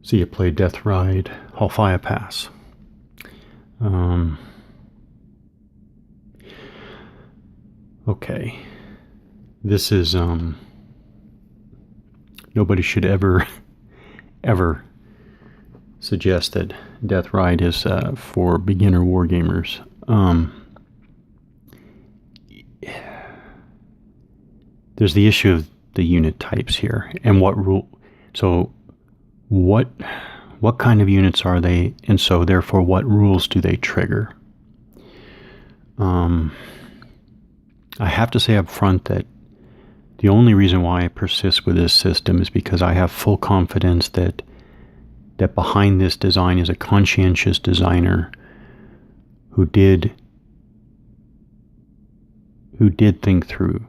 See you play Death Ride, Halfaya Pass. Okay. This is, nobody should ever suggest that Death Ride is for beginner wargamers. There's the issue of the unit types here and what rule. So what kind of units are they, and so therefore what rules do they trigger? I have to say up front that the only reason why I persist with this system is because I have full confidence that behind this design is a conscientious designer who did think through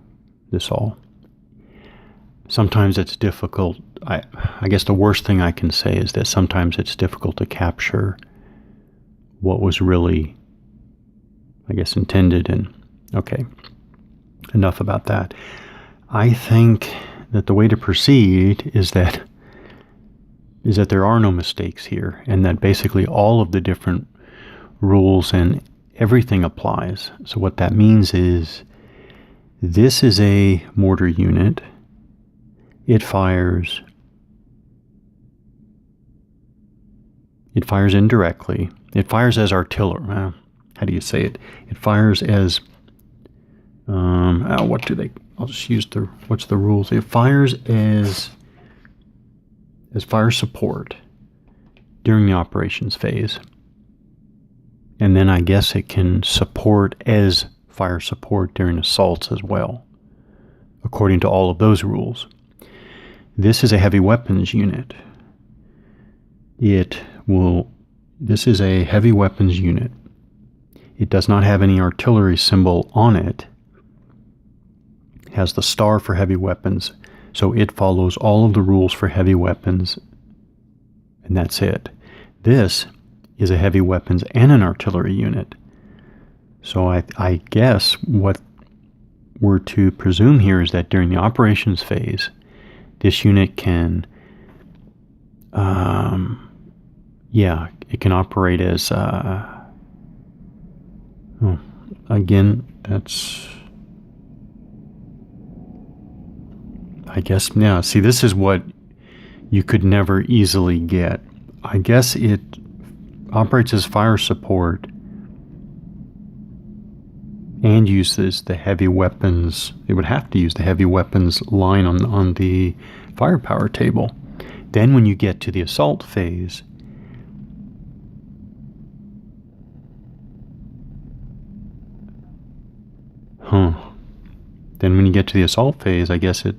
this all. Sometimes it's difficult. I guess the worst thing I can say is that sometimes it's difficult to capture what was really, I guess, intended. And okay, enough about that. I think that the way to proceed is that there are no mistakes here, and that basically all of the different rules and everything applies. So what that means is this is a mortar unit. It fires indirectly. It fires as artillery. How do you say it? It fires as I'll just use what's the rules? It fires as fire support during the operations phase. And then I guess it can support as fire support during assaults as well, according to all of those rules. This is a heavy weapons unit. This is a heavy weapons unit. It does not have any artillery symbol on it. It has the star for heavy weapons, so it follows all of the rules for heavy weapons, and that's it. This is a heavy weapons and an artillery unit. So I guess what we're to presume here is that during the operations phase, this unit can, it can operate as, again, that's, I guess, yeah, see, this is what you could never easily get. I guess it operates as fire support and uses the heavy weapons. It would have to use the heavy weapons line on the firepower table. Then when you get to the assault phase, I guess it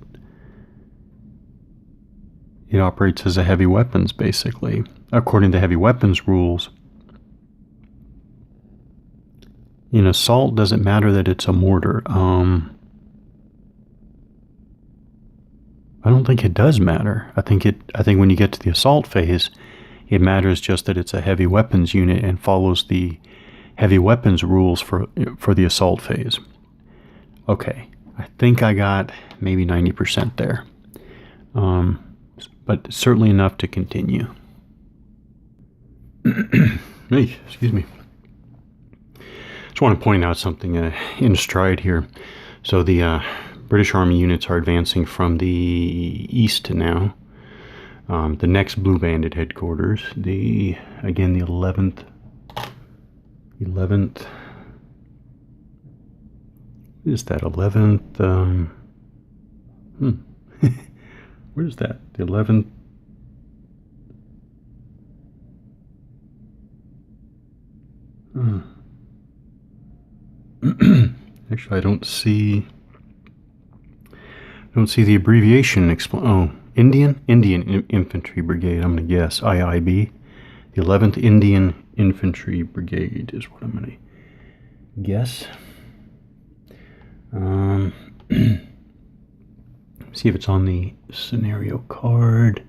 operates as a heavy weapons, basically. According to heavy weapons rules, in assault, does it matter that it's a mortar? I don't think it does matter. I think when you get to the assault phase, it matters just that it's a heavy weapons unit and follows the heavy weapons rules for the assault phase. Okay, I think I got maybe 90% there, but certainly enough to continue. Hey, excuse me. Just want to point out something in stride here. So the British Army units are advancing from the east now. The next Blue Bandit headquarters, the 11th. What is that? 11th. Where is that? The 11th. Actually, I don't see the abbreviation. Indian Infantry Brigade. I'm going to guess IIB. The 11th Indian Infantry Brigade is what I'm going to guess. See if it's on the scenario card.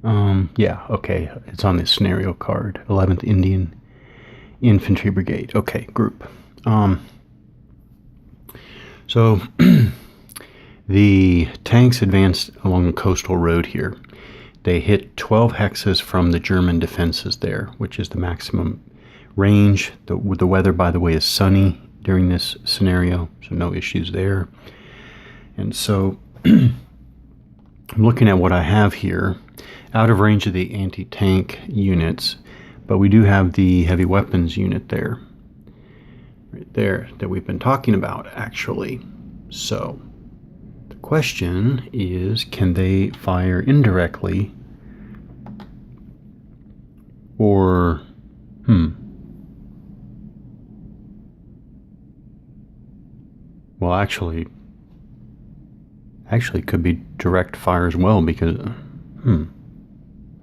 Yeah, okay, it's on the scenario card. 11th Indian Infantry Brigade. Okay, group. So the tanks advanced along the coastal road here. they hit 12 hexes from the German defenses there, which is the maximum range. The weather, by the way, is sunny during this scenario, so no issues there. And so I'm looking at what I have here, out of range of the anti-tank units, but we do have the heavy weapons unit there, right there, that we've been talking about, actually. So the question is, can they fire indirectly, or well, actually it could be direct fire as well, because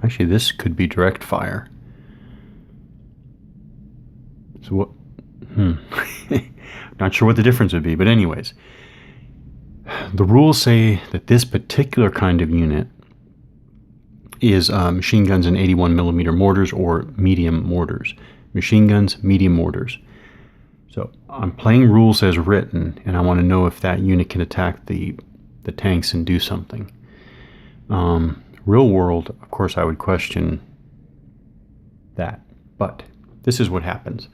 actually this could be direct fire. So what not sure what the difference would be, but anyways, the rules say that this particular kind of unit is machine guns and 81mm mortars, or medium mortars. Machine guns, medium mortars. So I'm playing rules as written, and I want to know if that unit can attack the tanks and do something. Real world, of course, I would question that. But this is what happens.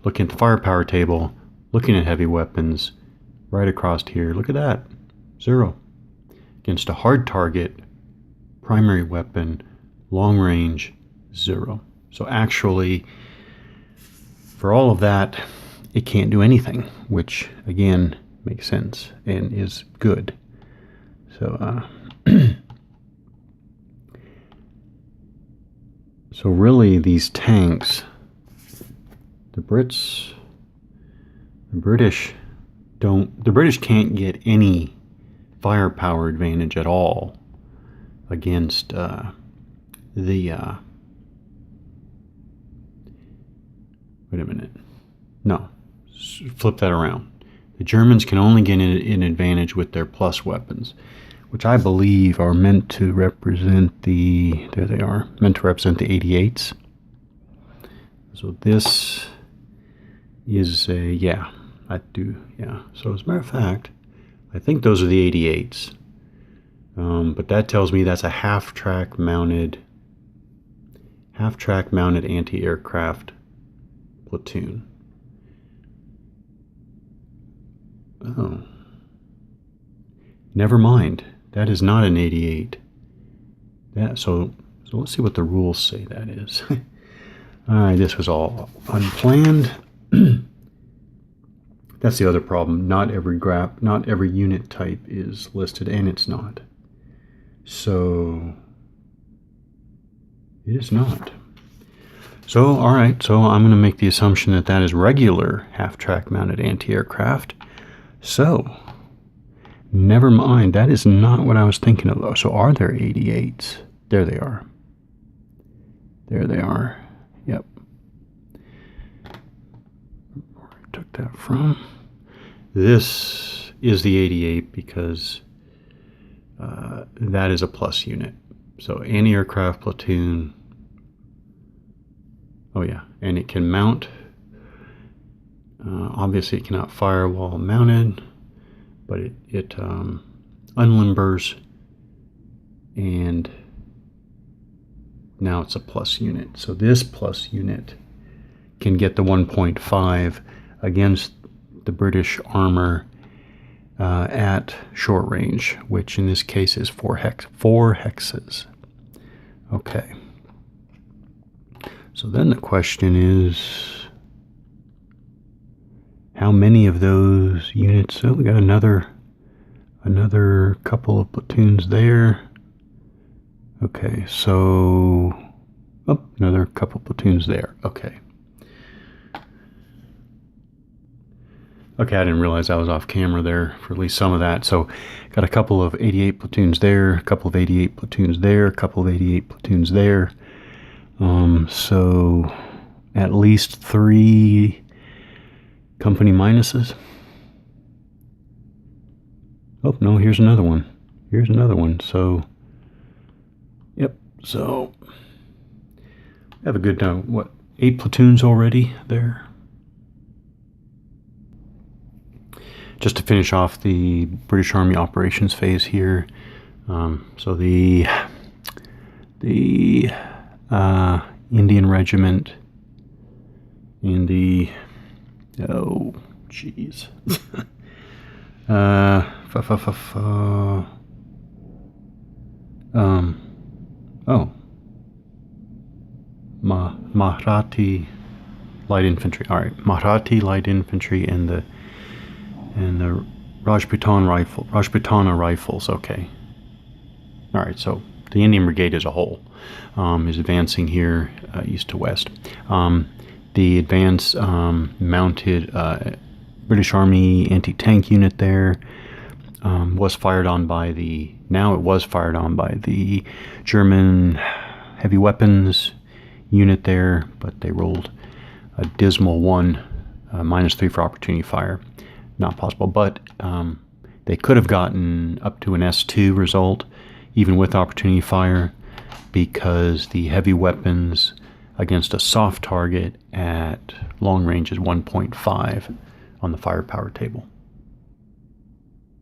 Looking at the firepower table, looking at heavy weapons, right across here, look at that. 0. Against a hard target, primary weapon, long range, 0. So actually, for all of that, it can't do anything, which again makes sense and is good. So so really, these tanks, the British can't get any firepower advantage at all against wait a minute. No, flip that around. The Germans can only get an advantage with their plus weapons, which I believe are meant to represent the, there they are, meant to represent the 88s. So this is a, yeah, I do, yeah. So as a matter of fact, I think those are the 88s. But that tells me that's a half-track mounted anti-aircraft platoon. Oh. Never mind. That is not an 88. So let's see what the rules say that is. Alright, this was all unplanned. That's the other problem. Not every unit type is listed, and it's not. So it is not. So, alright, so I'm going to make the assumption that that is regular half-track mounted anti-aircraft. So, never mind, that is not what I was thinking of though. So are there 88s? There they are. There they are. Yep. Where I took that from. This is the 88 because that is a plus unit. So anti-aircraft platoon. Oh yeah, and it can mount. Obviously it cannot fire while mounted, but it unlimbers, and now it's a plus unit. So this plus unit can get the 1.5 against the British armor at short range, which in this case is 4 hexes. Okay. So then the question is, how many of those units? Oh, we got another couple of platoons there. Okay, so another couple platoons there. Okay. Okay, I didn't realize I was off camera there for at least some of that. So got a couple of 88 platoons there, a couple of 88 platoons there, a couple of 88 platoons there. So at least 3 company minuses. Oh, no, here's another one. Here's another one. So, yep. So, we have a good, 8 platoons already there. Just to finish off the British Army operations phase here. So the the Indian Regiment in the, oh, jeez. Oh, Marathi Light Infantry. All right, Marathi Light Infantry and the Rajputana Rifles. Okay. All right, so the Indian Brigade as a whole is advancing here east to west. The advance mounted British Army anti-tank unit there. Was fired on by the German heavy weapons unit there, but they rolled a dismal one, -3 for opportunity fire. Not possible, but they could have gotten up to an S2 result, even with opportunity fire, because the heavy weapons against a soft target at long range is 1.5 on the firepower table.